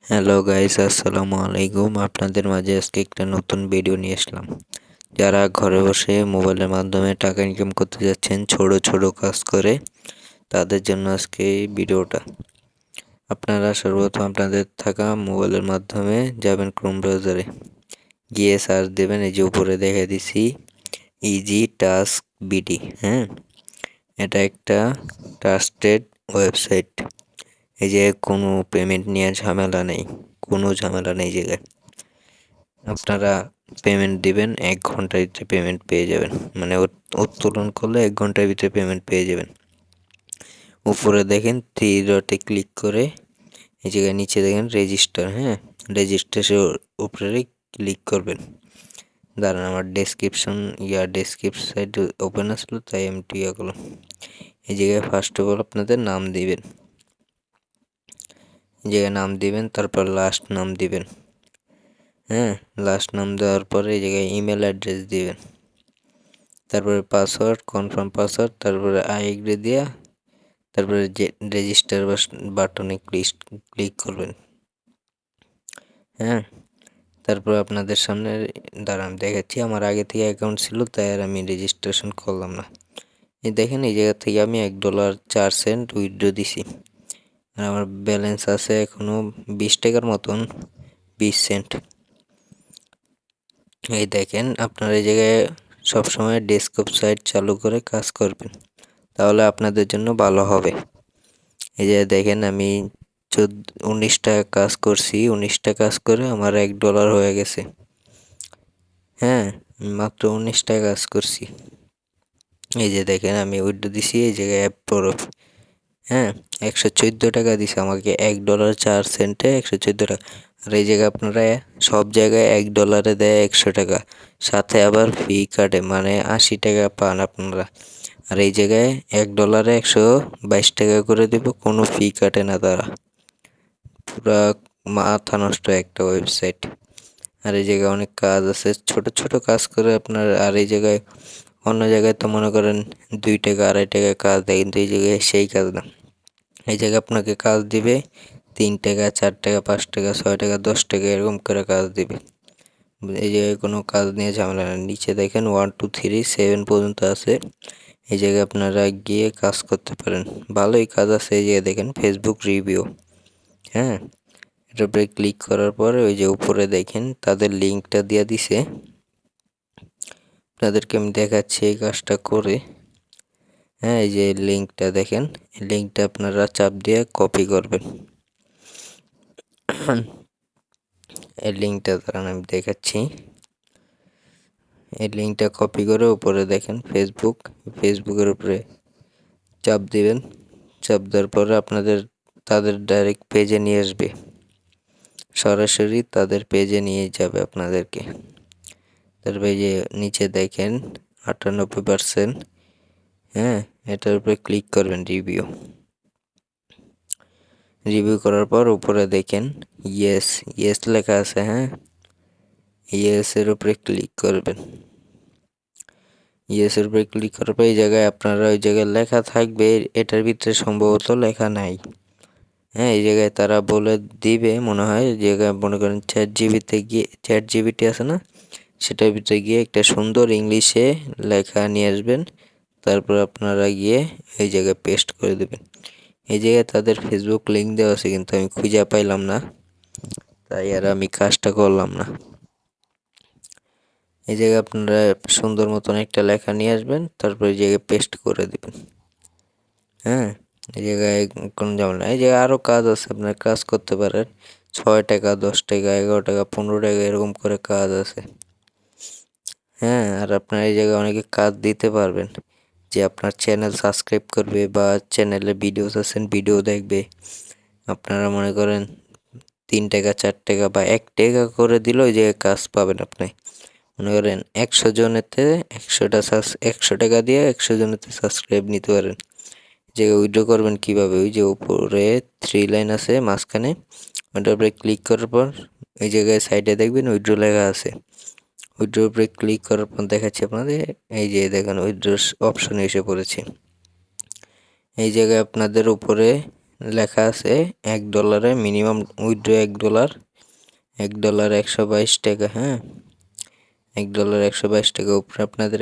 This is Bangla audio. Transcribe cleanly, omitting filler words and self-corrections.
হ্যালো গাইস, আসসালামু আলাইকুম। আপনাদের মাঝে আজকে একটা নতুন ভিডিও নিয়ে আসলাম। যারা ঘরে বসে মোবাইলের মাধ্যমে টাকা ইনকাম করতে যাচ্ছেন ছোট ছোট কাজ করে, তাদের জন্য আজকে এই ভিডিওটা। আপনারা সর্বপ্রথম আপনাদের থাকা মোবাইলের মাধ্যমে যাবেন ক্রোম ব্রাউজারে, গিয়ে সার্চ দেবেন। এই যে উপরে দেখে দিছি ইজি টাস্ক বিডি। হ্যাঁ, এটা একটা ট্রাস্টেড ওয়েবসাইট। এই যে কোনো পেমেন্ট নিয়ে ঝামেলা নেই, কোনো ঝামেলা নেই জায়গায়। আপনারা পেমেন্ট দিবেন, 1 ঘন্টার ভিতরে পেমেন্ট পেয়ে যাবেন। মানে উত্তোলন করলে 1 ঘন্টার ভিতরে পেমেন্ট পেয়ে যাবেন। উপরে দেখেন 3 ডটে ক্লিক করে এই জায়গায় নিচে দেখেন রেজিস্টার। হ্যাঁ, রেজিস্ট্রেশন উপরে ক্লিক করবেন। দাঁড়ান, আমার ডেসক্রিপশন সাইট ওপেন আসলো, তাই আমি ইয়া করলাম। এই জায়গায় ফার্স্ট অফ অল আপনাদের নাম দিবেন, এই জায়গায় নাম দিবেন, তারপর লাস্ট নাম দিবেন। হ্যাঁ, লাস্ট নাম দেওয়ার পরে এই জায়গায় ইমেল অ্যাড্রেস দিবেন, তারপরে পাসওয়ার্ড, কনফার্ম পাসওয়ার্ড, তারপরে আইএগ্রি দিয়া তারপরে যে রেজিস্টার বাটনে ক্লিক করবেন। হ্যাঁ, তারপর আপনাদের সামনে দাঁড়ান দেখাচ্ছি। আমার আগে থেকে অ্যাকাউন্ট ছিল, তাই আর আমি রেজিস্ট্রেশন করলাম না। এই দেখেন, এই জায়গা থেকে আমি $1.04 উইথড্র দিছি। আর আমার ব্যালেন্স আছে এখনো 20 টাকার মতন, 20 সেন্ট। এই দেখেন, আপনার এই জায়গায় সবসময় ডেস্কটপ সাইট চালু করে কাজ করবেন, তাহলে আপনাদের জন্য ভালো হবে। এই যে দেখেন, আমি 19 টাকা কাজ করছি, 19টা কাজ করে আমার $1 হয়ে গেছে। হ্যাঁ, মাত্র 19 টাকা কাজ করছি। এই যে দেখেন, আমি উইথড্র দিছি এই জায়গায় অ্যাপ প্রুফ। হ্যাঁ, 114 টাকা দিছে আমাকে, $1.04 114 টাকা। আর এই জায়গায় আপনারা সব জায়গায় $1 দেয় 100 টাকা, সাথে আবার ফি কাটে, মানে 80 টাকা পান আপনারা। আর এই জায়গায় $1 122 টাকা করে দিব, কোনো ফি কাটে না তারা। পুরা মাথা নষ্ট একটা ওয়েবসাইট। আর এই জায়গায় অনেক কাজ আছে, ছোট ছোট কাজ করে আপনার। আর এই জায়গায় অন্য জায়গায় তো মনে করেন 2 টাকা 2.5 টাকা কাজ দেয়, কিন্তু এই জায়গায় সেই কাজ না। এই জায়গায় আপনাকে কাজ দিবে 3 টাকা 4 টাকা 5 টাকা 6 টাকা 10 টাকা এরকম করে কাজ দিবে। এই জায়গায় কোনো কাজ নিয়ে ঝামেলা না। নিচে দেখেন 1 2 3 7 পর্যন্ত আছে। এই জায়গায় আপনারা গিয়ে কাজ করতে পারেন, ভালোই কাজ আছে। এই জায়গায় দেখেন ফেসবুক রিভিউ। হ্যাঁ, এটার উপরে ক্লিক করার পরে ওই যে উপরে দেখেন তাদের লিঙ্কটা দিয়ে দিছে। আপনাদেরকে আমি দেখাচ্ছি এই কাজটা করে। হ্যাঁ, এই যে লিঙ্কটা দেখেন, এই লিঙ্কটা আপনারা চাপ দিয়ে কপি করবেন। এই লিঙ্কটা দাঁড়ান আমি দেখাচ্ছি। এই লিঙ্কটা কপি করে উপরে দেখেন ফেসবুকের উপরে চাপ দিবেন। চাপ দেওয়ার পরে তাদের ডাইরেক্ট পেজে নিয়ে আসবে, সরাসরি তাদের পেজে নিয়ে যাবে আপনাদেরকে। তারপরে যে নিচে দেখেন 98%। হ্যাঁ, এটার উপরে ক্লিক করবেন রিভিউ করার পর উপরে দেখেন ইয়েস লেখা আছে। হ্যাঁ, ইয়েস এর উপরে ক্লিক করবেন। ইয়েস এর উপরে ক্লিক করার পর এই জায়গায় আপনারা ওই জায়গায় লেখা থাকবে, এটার ভিতরে সম্ভবত লেখা নাই। হ্যাঁ, এই জায়গায় তারা বলে দিবে মনে হয়। এই জায়গায় মনে করেন চ্যাট জিপিটি আছে না, সেটার ভিতরে গিয়ে একটা সুন্দর ইংলিশে লেখা নিয়ে আসবেন। তারপর আপনারা গিয়ে এই জায়গায় পেস্ট করে দেবেন। এই জায়গায় তাদের ফেসবুক লিঙ্ক দেওয়া আছে, কিন্তু আমি খুঁজে পাইলাম না, তাই আর আমি কাজটা করলাম না। এই জায়গায় আপনারা সুন্দর মতন একটা লেখা নিয়ে আসবেন, তারপর এই জায়গায় পেস্ট করে দিবেন। হ্যাঁ, এই জায়গায় কোনো ঝামেলা। এই জায়গায় আরও কাজ আছে, আপনার কাজ করতে পারেন। 6 টাকা 10 টাকা 11 টাকা 15 টাকা এরকম করে কাজ আছে। হ্যাঁ, আর আপনার এই জায়গায় অনেকে কাজ দিতে পারবেন, যে আপনার চ্যানেল সাবস্ক্রাইব করবে বা চ্যানেলে ভিডিওস আছেন ভিডিও দেখবে। আপনারা মনে করেন 3 টাকা 4 টাকা বা 1 টাকা করে দিলেও এই জায়গায় কাজ পাবেন আপনি। মনে করেন 100 জনেতে 100 টাকা দিয়ে 100 জনেতে সাবস্ক্রাইব নিতে পারেন। জায়গায় উইথড্র করবেন কিভাবে, ওই যে উপরে 3 লাইন আছে মাঝখানে, ওটার উপরে ক্লিক করার পর এই জায়গায় সাইডে দেখবেন উইথড্র লেখা আছে। উইথড্রোর উপরে ক্লিক করার পর দেখাচ্ছি আপনাদের। এই যে দেখেন উইথড্র অপশন এসে পড়েছে। এই জায়গায় আপনাদের উপরে লেখা আছে $1 মিনিমাম উইথড্র $1, $1 122 টাকা। হ্যাঁ, $1 122 টাকা উপরে আপনাদের